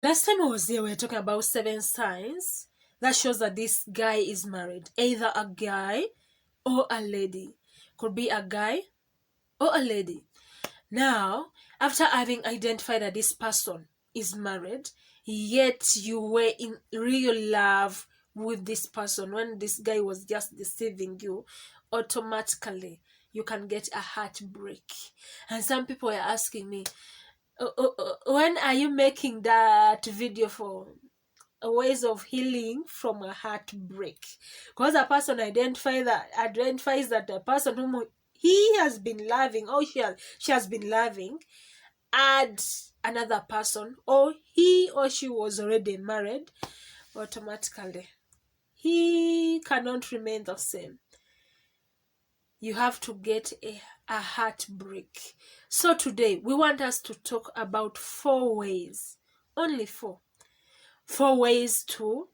Last time I was here, we were talking about 7 signs that shows that this guy is married. Either a guy or a lady. Could be a guy or a lady. Now, after having identified that this person is married, yet you were in real love with this person, when this guy was just deceiving you, automatically you can get a heartbreak. And some people are asking me, when are you making that video for ways of healing from a heartbreak? Because a person identifies that the person whom he has been loving, or she has been loving, add another person, or he or she was already married, automatically he cannot remain the same. You have to get a heartbreak. So today we want us to talk about 4 ways, only 4 ways to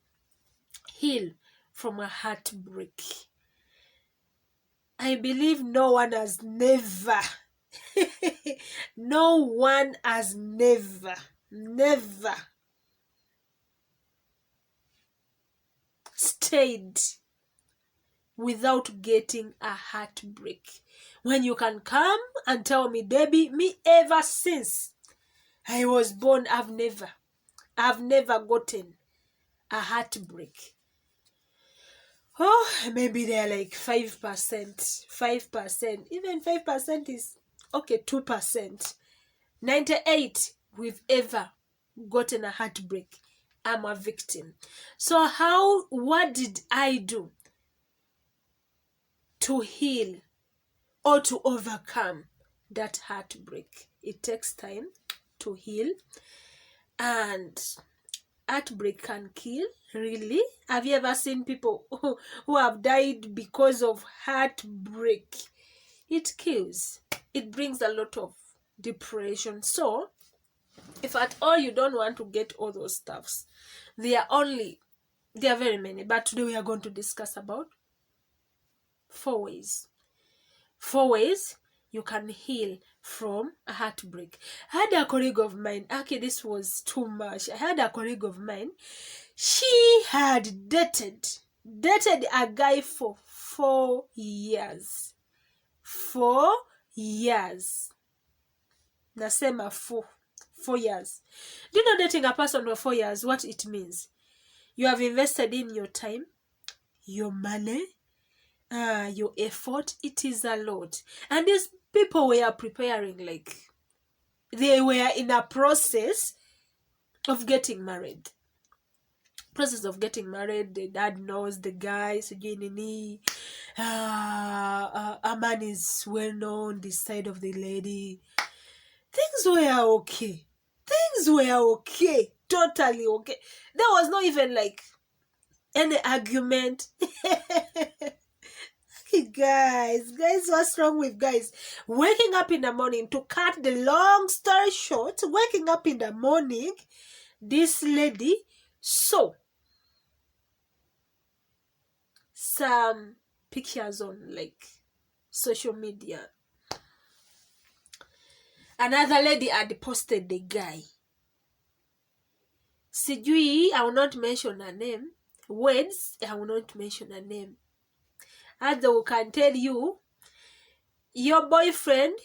heal from a heartbreak. I believe no one has never no one has never stayed without getting a heartbreak. When you can come and tell me, Debbie, me ever since I was born, I've never gotten a heartbreak. Oh, maybe they're like 5%, even 5% is okay, 2%. 98, we've ever gotten a heartbreak. I'm a victim. So what did I do to heal or to overcome that heartbreak? It takes time to heal, and heartbreak can kill. Really? Have you ever seen people who have died because of heartbreak? It kills. It brings a lot of depression. So if at all you don't want to get all those stuffs, there are very many, but today we are going to discuss about 4 ways. 4 ways you can heal from a heartbreak. I had a colleague of mine, okay, this was too much. I had a colleague of mine, she had dated a guy for 4 years. 4 years. Nasema 4 years. Do you know, dating a person for 4 years, what it means? You have invested in your time, your money, your effort. It is a lot. And these people were preparing, like they were in a process of getting married. The dad knows the guy, a man is well known this side of the lady. Things were okay. Totally okay. There was not even like any argument. Guys, what's wrong with guys? Waking up in the morning, to cut the long story short, waking up in the morning, this lady saw some pictures on like social media. Another lady had posted the guy. Sijui, I will not mention her name. Words, I will not mention her name. As they can tell you, your boyfriend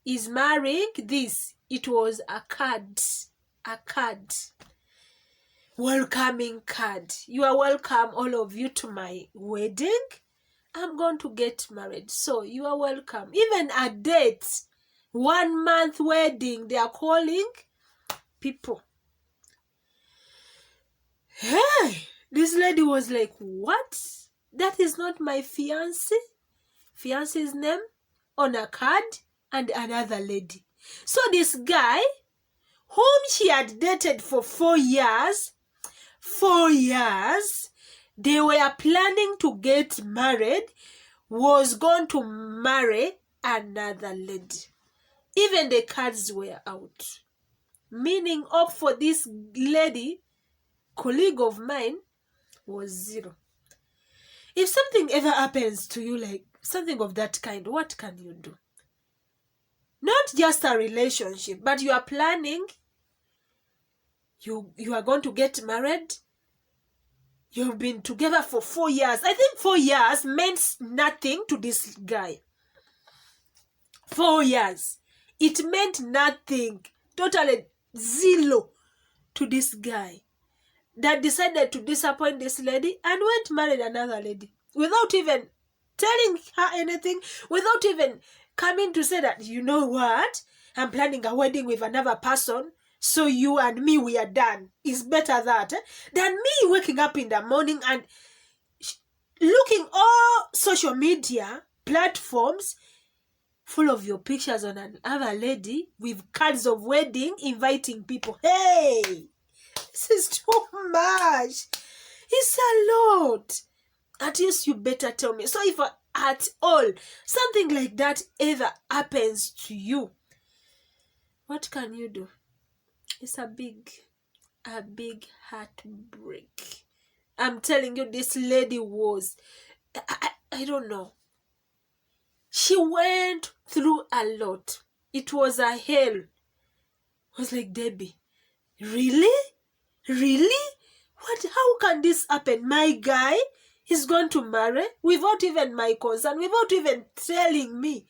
is marrying this. It was a card. Welcoming card. You are welcome, all of you, to my wedding. I'm going to get married, so you are welcome. Even a date, 1 month wedding, they are calling people. Hey, this lady was like, what? That is not my fiance's name on a card, and another lady. So this guy, whom she had dated for 4 years, they were planning to get married, was going to marry another lady. Even the cards were out. Meaning up for this lady, colleague of mine, was 0. If something ever happens to you, like something of that kind, what can you do? Not just a relationship, but you are planning You are going to get married. You've been together for 4 years. I think 4 years meant nothing to this guy. 4 years. It meant nothing. Totally zero to this guy that decided to disappoint this lady and went married another lady without even telling her anything, without even coming to say that, you know what, I'm planning a wedding with another person, so you and me, we are done. It's better that than me waking up in the morning and looking all social media platforms full of your pictures on another lady with cards of wedding, inviting people. Hey, this is too much. It's a lot. At least you better tell me. So if at all something like that ever happens to you, what can you do? It's a big heartbreak. I'm telling you, this lady was, I don't know. She went through a lot. It was a hell. I was like, Debbie, really? Really? What? How can this happen? My guy is going to marry without even my consent, without even telling me.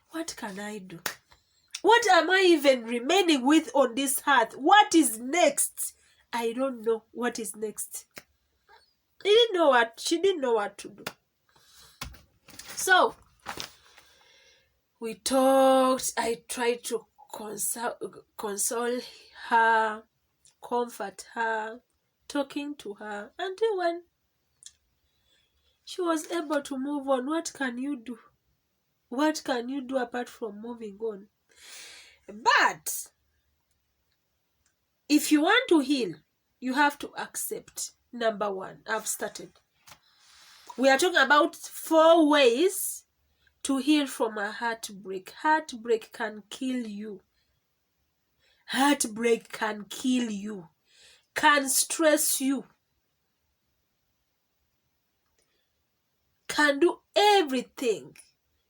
What can I do? What am I even remaining with on this earth? What is next? I don't know what is next. She didn't know what to do. So we talked. I tried to console her, comfort her, talking to her, until when she was able to move on. What can you do? What can you do apart from moving on? But if you want to heal, you have to accept. Number one, I've started. We are talking about 4 ways to heal from a heartbreak. Heartbreak can kill you. Heartbreak can kill you, can stress you, can do everything.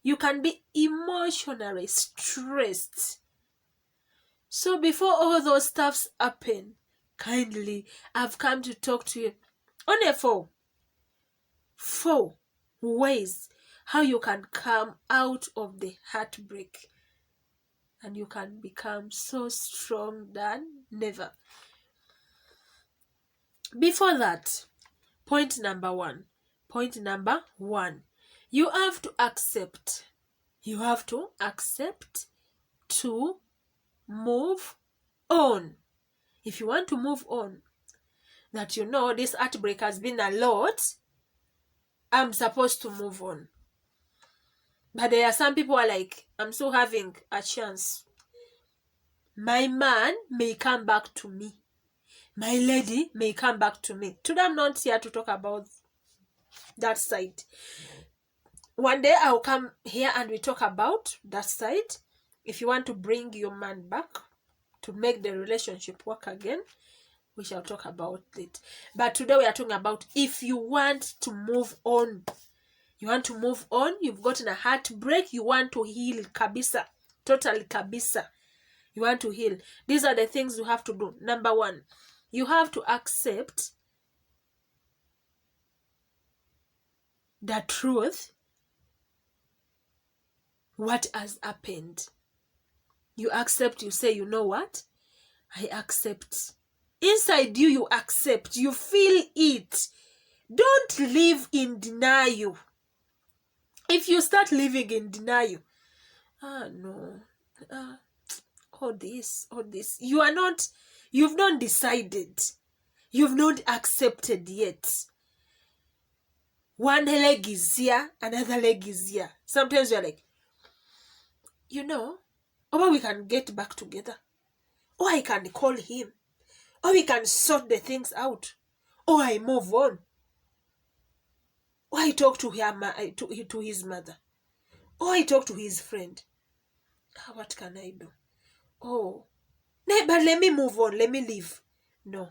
You can be emotionally stressed. So before all those stuffs happen, kindly, I've come to talk to you on a 4 ways how you can come out of the heartbreak and you can become so strong than never. Before that, point number one, you have to accept. You have to accept to move on. If you want to move on, that you know this heartbreak has been a lot, I'm supposed to move on. But there are some people who are like, I'm still having a chance. My man may come back to me. My lady may come back to me. Today I'm not here to talk about that side. One day I'll come here and we talk about that side. If you want to bring your man back to make the relationship work again, we shall talk about it. But today we are talking about if you want to move on. You want to move on. You've gotten a heartbreak. You want to heal kabisa. Totally kabisa. You want to heal. These are the things you have to do. Number one, you have to accept the truth. What has happened. You accept. You say, you know what? I accept. Inside you, you accept. You feel it. Don't live in denial. If you start living in denial, no, all this, you've not decided. You've not accepted yet. One leg is here, another leg is here. Sometimes you're like, you know, or we can get back together. Or I can call him. Or we can sort the things out. Or I move on. Or I talk to him, to his mother. Or I talk to his friend. What can I do? Oh, no, but let me move on. Let me leave. No.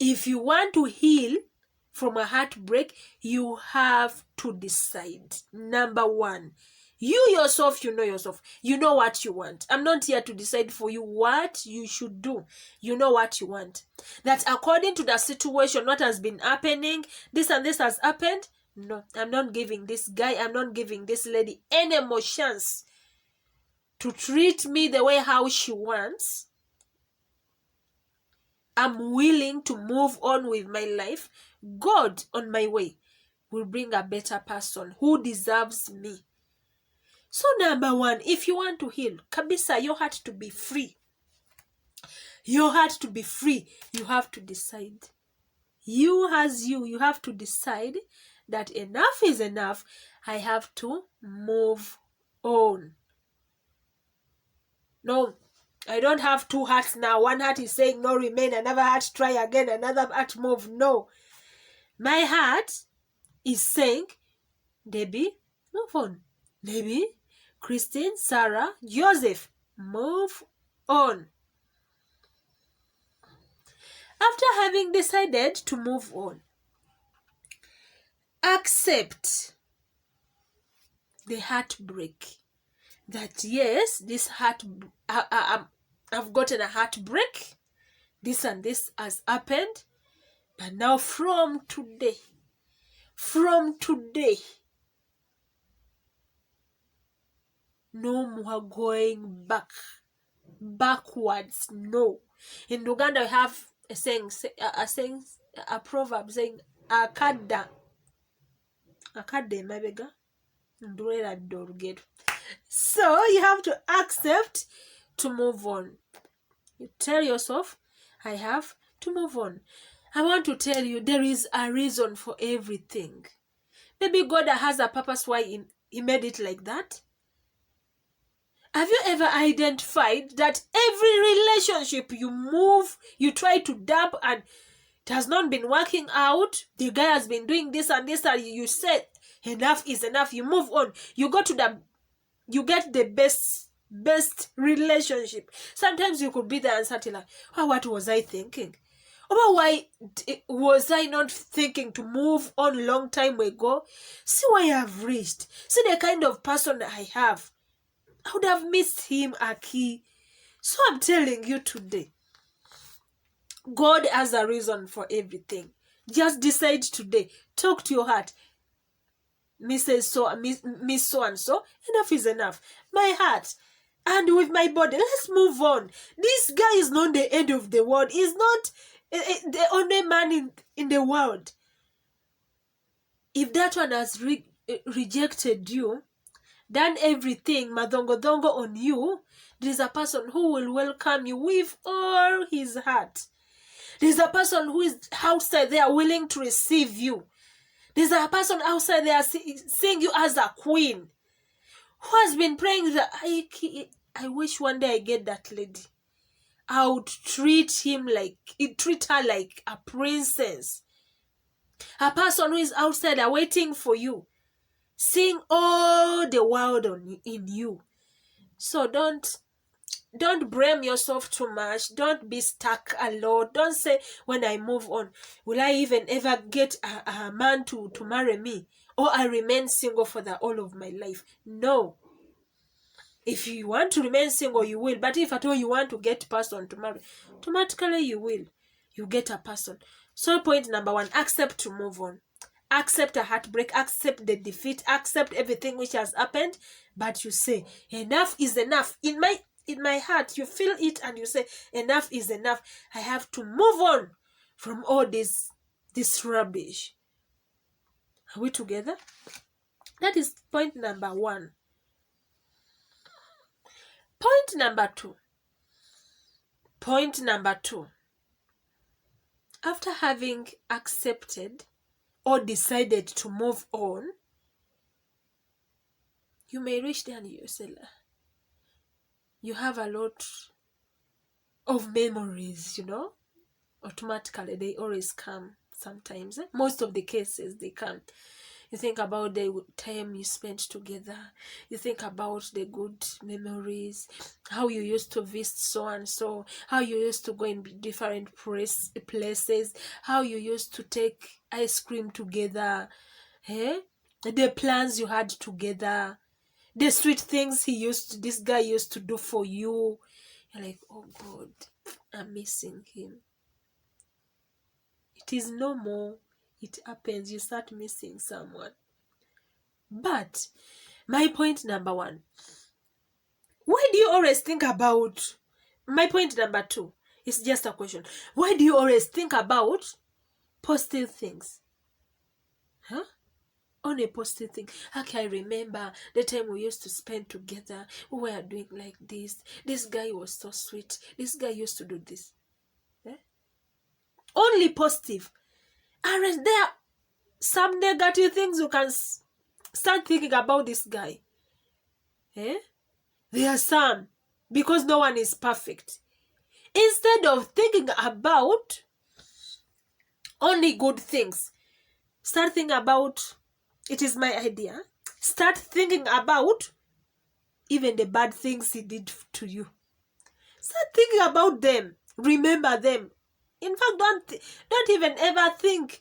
If you want to heal from a heartbreak, you have to decide. Number one, You yourself, you know yourself. You know what you want. I'm not here to decide for you what you should do. You know what you want. That according to the situation, what has been happening, this and this has happened. No, I'm not giving this guy, I'm not giving this lady any more chance to treat me the way how she wants. I'm willing to move on with my life. God on my way will bring a better person who deserves me. So number one, if you want to heal, kabisa, your heart to be free. Your heart to be free. You have to decide. You have to decide that enough is enough. I have to move on. No, I don't have two hearts now. One heart is saying no, remain. Another heart, try again. Another heart, move. No. My heart is saying, Debbie, move on. Debbie, Christine, Sarah, Joseph, move on. After having decided to move on, accept the heartbreak. That yes, this I've gotten a heartbreak. This and this has happened. But now from today, no more going backwards. No. In Uganda, we have a proverb saying, akade mabega ndurera dorugero. So you have to accept to move on. You tell yourself, I have to move on. I want to tell you, there is a reason for everything. Maybe God has a purpose why he made it like that. Have you ever identified that every relationship you try to dump and it has not been working out? The guy has been doing this and this, and you said enough is enough. You move on. You get the best relationship. Sometimes you could be there and start like, oh, what was I thinking? Oh, why was I not thinking to move on long time ago? See where I have reached. See the kind of person I have. I would have missed him, Aki. So I'm telling you today, God has a reason for everything. Just decide today. Talk to your heart. Miss so and so. Enough is enough. My heart. And with my body. Let's move on. This guy is not the end of the world. He's not the only man in the world. If that one has rejected you, done everything, madongo on you, there is a person who will welcome you with all his heart. There is a person who is outside there willing to receive you. There is a person outside there seeing you as a queen, who has been praying that I wish one day I get that lady. I would treat her like a princess. A person who is outside there waiting for you, seeing all the world in you. So don't blame yourself too much. Don't be stuck alone. Don't say, when I move on, will I even ever get a man to marry me? Or I remain single for the whole of my life? No. If you want to remain single, you will. But if at all you want to get a person to marry, automatically you will. You get a person. So point number one, accept to move on. Accept a heartbreak, accept the defeat, accept everything which has happened, but you say, enough is enough. In my heart, you feel it and you say, enough is enough. I have to move on from all this rubbish. Are we together? That is point number one. Point number two. After having accepted or decided to move on, you may reach there and you say, you have a lot of memories, automatically they always come sometimes. Most of the cases they come. You think about the time you spent together. You think about the good memories, how you used to visit so and so, how you used to go in different places, how you used to take ice cream together, the plans you had together, the sweet things this guy used to do for you. You're like, oh God, I'm missing him. It is normal. It happens. You start missing someone. But my point number one, why do you always think about, my point number two is just a question. Why do you always think about positive things? Huh? On a positive thing. Okay, I remember the time we used to spend together. We were doing like this. This guy was so sweet. This guy used to do this. Eh? Only positive. Aren't there some negative things you can start thinking about this guy? Eh? There are some, because no one is perfect. Instead of thinking about only good things, start thinking about, it is my idea, start thinking about even the bad things he did to you. Start thinking about them. Remember them. In fact, don't even ever think,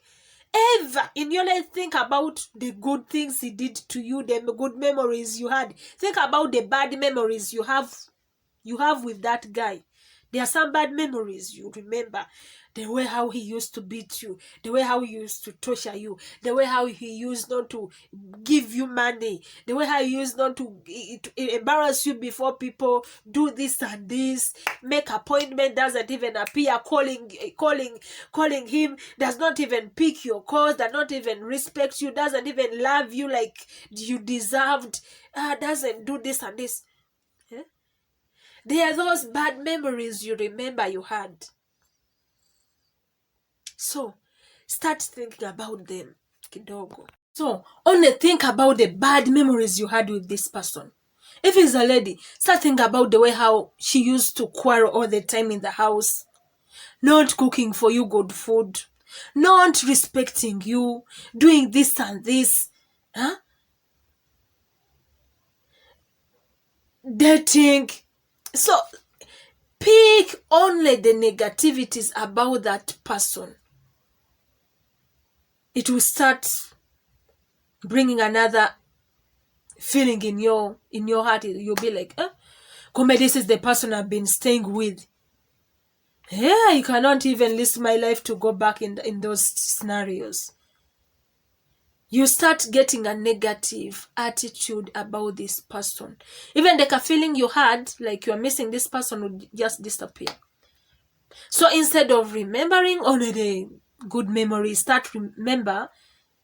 ever in your life, think about the good things he did to you, the good memories you had. Think about the bad memories you have with that guy. There are some bad memories you remember. The way how he used to beat you, the way how he used to torture you, the way how he used not to give you money, the way how he used not to embarrass you before people, do this and this, make appointment, doesn't even appear, calling him, does not even pick your calls, does not even respect you, doesn't even love you like you deserved, doesn't do this and this. Yeah? There are those bad memories you remember you had. So, start thinking about them kidogo. So, only think about the bad memories you had with this person. If it's a lady, start thinking about the way how she used to quarrel all the time in the house, not cooking for you good food, not respecting you, doing this and this, dating. So, pick only the negativities about that person. It will start bringing another feeling in your heart. You'll be like, Kumbe, this is the person I've been staying with. Yeah, I cannot even risk my life to go back in those scenarios. You start getting a negative attitude about this person. Even like a feeling you had, like you're missing this person, would just disappear. So instead of remembering only the good memories, start remember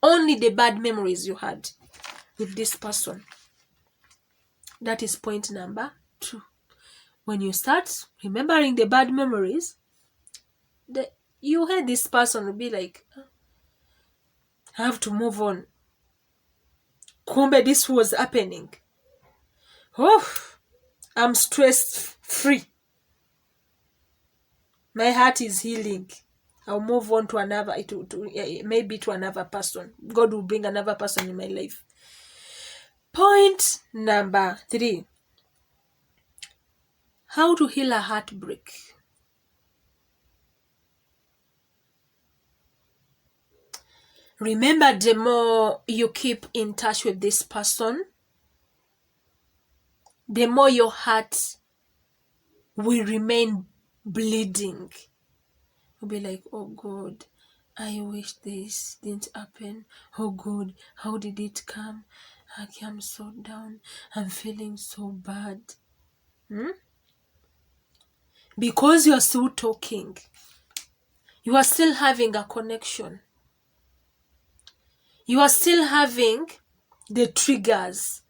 only the bad memories you had with this person. That is point number 2. When you start remembering the bad memories, you heard this person will be like, I have to move on. Kumbe, this was happening. Oh, I'm stress free. My heart is healing. I'll move on to another, maybe to another person. God will bring another person in my life. Point number 3. How to heal a heartbreak. Remember, the more you keep in touch with this person, the more your heart will remain bleeding. You'll be like, oh God, I wish this didn't happen. Oh God, how did it come? I'm so down. I'm feeling so bad. Because you're still talking, you are still having a connection. You are still having the triggers.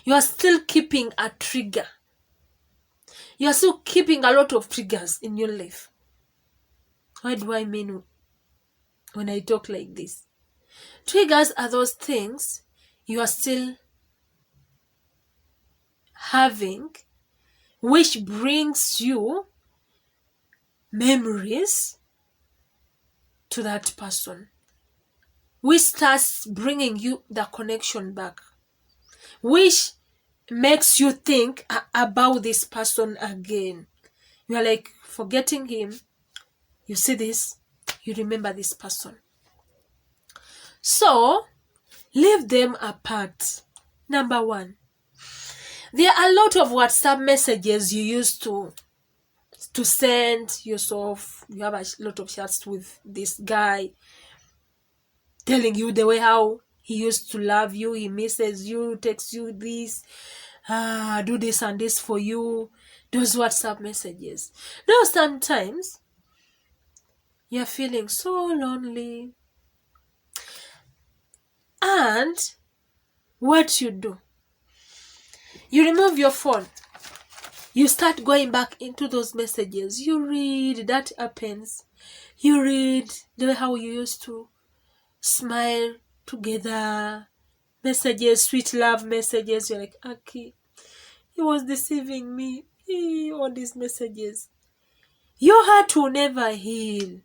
You are still keeping a trigger. You are still keeping a lot of triggers in your life. What do I mean when I talk like this? Triggers are those things you are still having, which brings you memories to that person, which starts bringing you the connection back, which makes you think about this person again. You are like forgetting him. You see this, you remember this person. So, leave them apart. Number 1, There are a lot of WhatsApp messages you used to send yourself. You have a lot of chats with this guy, telling you the way how he used to love you, he misses you, texts you this, do this and this for you. Those WhatsApp messages. Now sometimes you're feeling so lonely, and what you do, you remove your phone, you start going back into those messages, you read. That happens. You read the way how you used to smile together, messages, sweet love messages. You're like, Aki, he was deceiving me. All these messages. Your heart will never heal.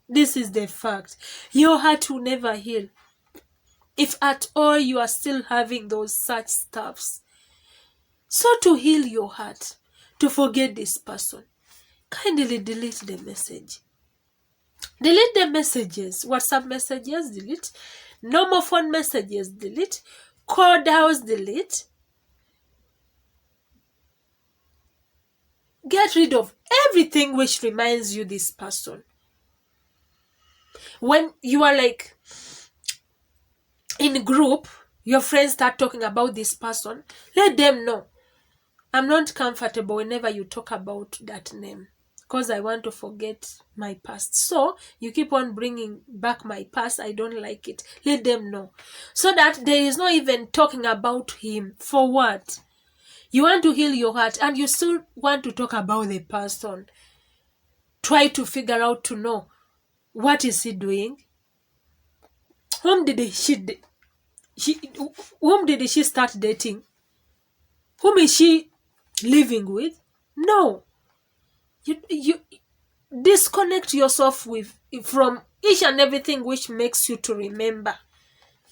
This is the fact. Your heart will never heal. If at all you are still having those such stuffs. So to heal your heart, to forget this person, kindly delete the message. Delete the messages. WhatsApp messages, delete. Normal phone messages, delete. Call house, delete. Get rid of everything which reminds you this person. When you are like in group, your friends start talking about this person, let them know, I'm not comfortable whenever you talk about that name, because I want to forget my past. So you keep on bringing back my past. I don't like it. Let them know, so that there is not even talking about him. For what? You want to heal your heart and you still want to talk about the person. Try to figure out to know, what is he doing? Whom did she start dating? Whom is she living with? No. You disconnect yourself from each and everything which makes you to remember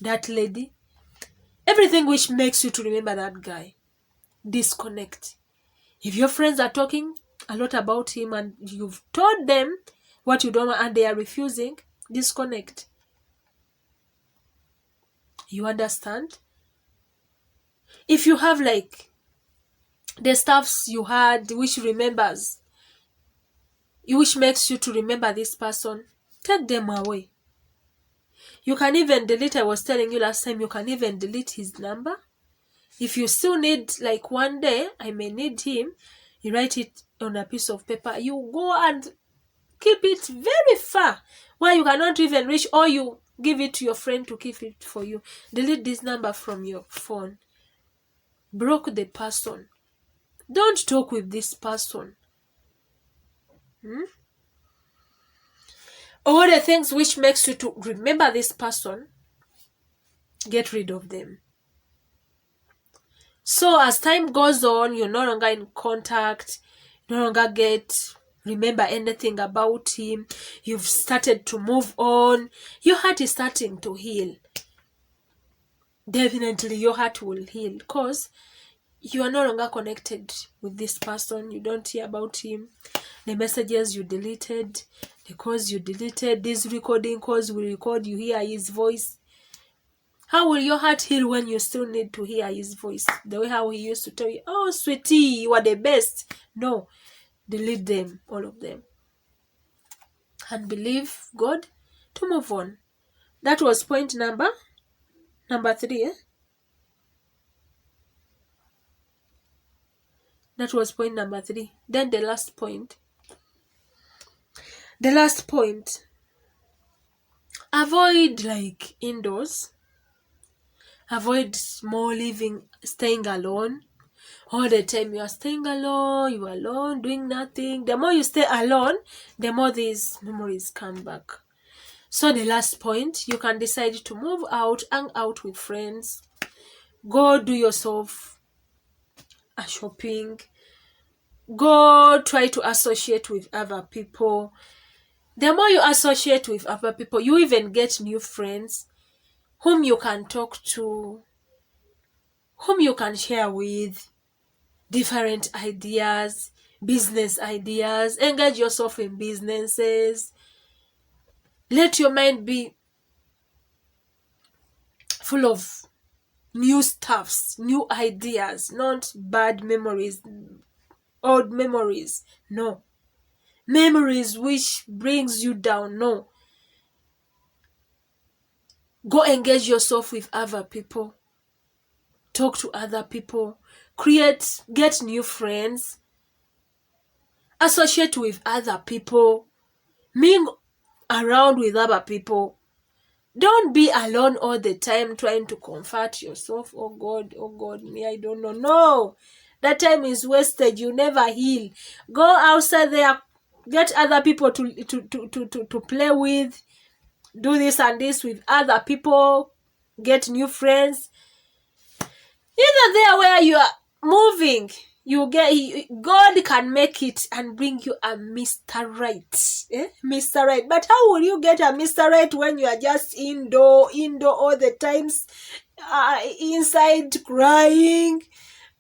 that lady, everything which makes you to remember that guy. Disconnect. If your friends are talking a lot about him and you've told them what you don't want and they are refusing, disconnect. You understand? If you have like the stuffs you had which remembers, which makes you to remember this person, take them away. You can even delete. I was telling you last time, you can even delete his number. If you still need, like one day I may need him, you write it on a piece of paper, you go and keep it very far where you cannot even reach, or you give it to your friend to keep it for you. Delete this number from your phone. Block the person. Don't talk with this person. All the things which makes you to remember this person, get rid of them. So as time goes on, you're no longer in contact, you no longer remember anything about him, you've started to move on, your heart is starting to heal. Definitely your heart will heal, because you are no longer connected with this person. You don't hear about him. The messages you deleted, the calls you deleted, this recording calls we record, you hear his voice. How will your heart heal when you still need to hear his voice? The way how he used to tell you, oh, sweetie, you are the best. No, delete them, all of them. And believe God to move on. That was point number 3. That was point number 3. Then the last point. Avoid like indoors. Avoid more staying alone. All the time you are staying alone, you are alone, doing nothing. The more you stay alone, the more these memories come back. So the last point, you can decide to move out, hang out with friends, go do yourself a shopping, go try to associate with other people. The more you associate with other people, you even get new friends whom you can talk to, whom you can share with different ideas, business ideas. Engage yourself in businesses. Let your mind be full of new stuffs, new ideas, not bad memories, old memories. No. Memories which brings you down. No. Go engage yourself with other people. Talk to other people. Get new friends. Associate with other people. Mingle around with other people. Don't be alone all the time trying to comfort yourself. Oh God, me, I don't know. No, that time is wasted. You never heal. Go outside there, get other people to play with. Do this and this with other people. Get new friends. Either there where you are moving, God can make it and bring you a Mr. Right. Mr. Right. But how will you get a Mr. Right when you are just indoor all the times, inside crying,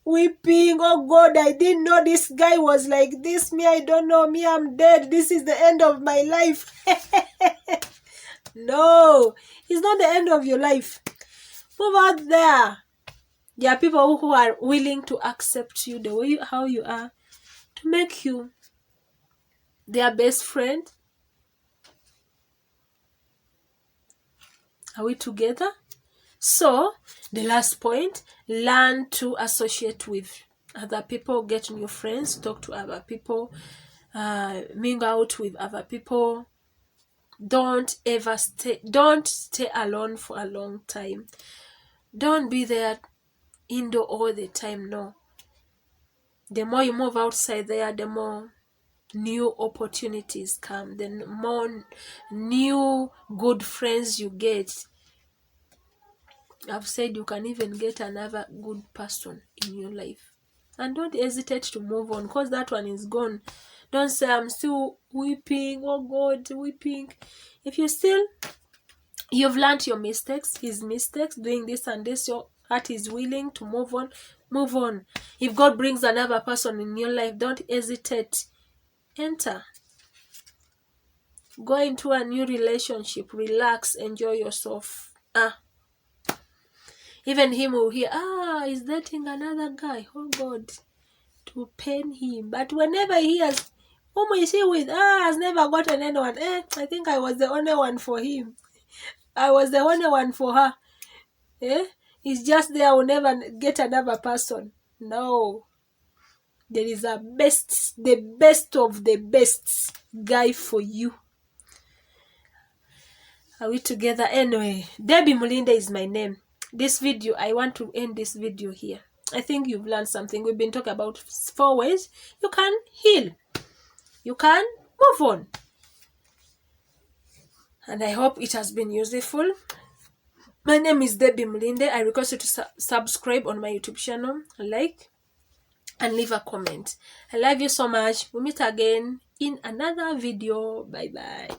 weeping? Oh God, I didn't know this guy was like this. Me, I don't know. Me, I'm dead. This is the end of my life. No, it's not the end of your life. Move out there. There are people who are willing to accept you the way how you are, to make you their best friend. Are we together? So, the last point, learn to associate with other people, get new friends, talk to other people, mingle out with other people. Don't stay alone for a long time. Don't be there indoor all the time. No. The more you move outside there, the more new opportunities come, the more new good friends you get. I've said you can even get another good person in your life. And don't hesitate to move on, because that one is gone. Don't say, I'm still weeping, oh God, weeping. If you've learned your mistakes, his mistakes, doing this and this, your heart is willing to move on, move on. If God brings another person in your life, don't hesitate. Enter. Go into a new relationship. Relax. Enjoy yourself. Even him will hear, he's dating another guy. Oh God. To pain him. But whenever he hears, whom is he with? Has never gotten anyone. I think I was the only one for him. I was the only one for her. He's just there, will never get another person. No. There is the best of the best guy for you. Are we together? Anyway, Debbie Mulinde is my name. This video, I want to end this video here. I think you've learned something. We've been talking about 4 ways you can heal. You can move on. And I hope it has been useful. My name is Debbie Mulinde. I request you to subscribe on my YouTube channel, like, and leave a comment. I love you so much. We'll meet again in another video. Bye bye.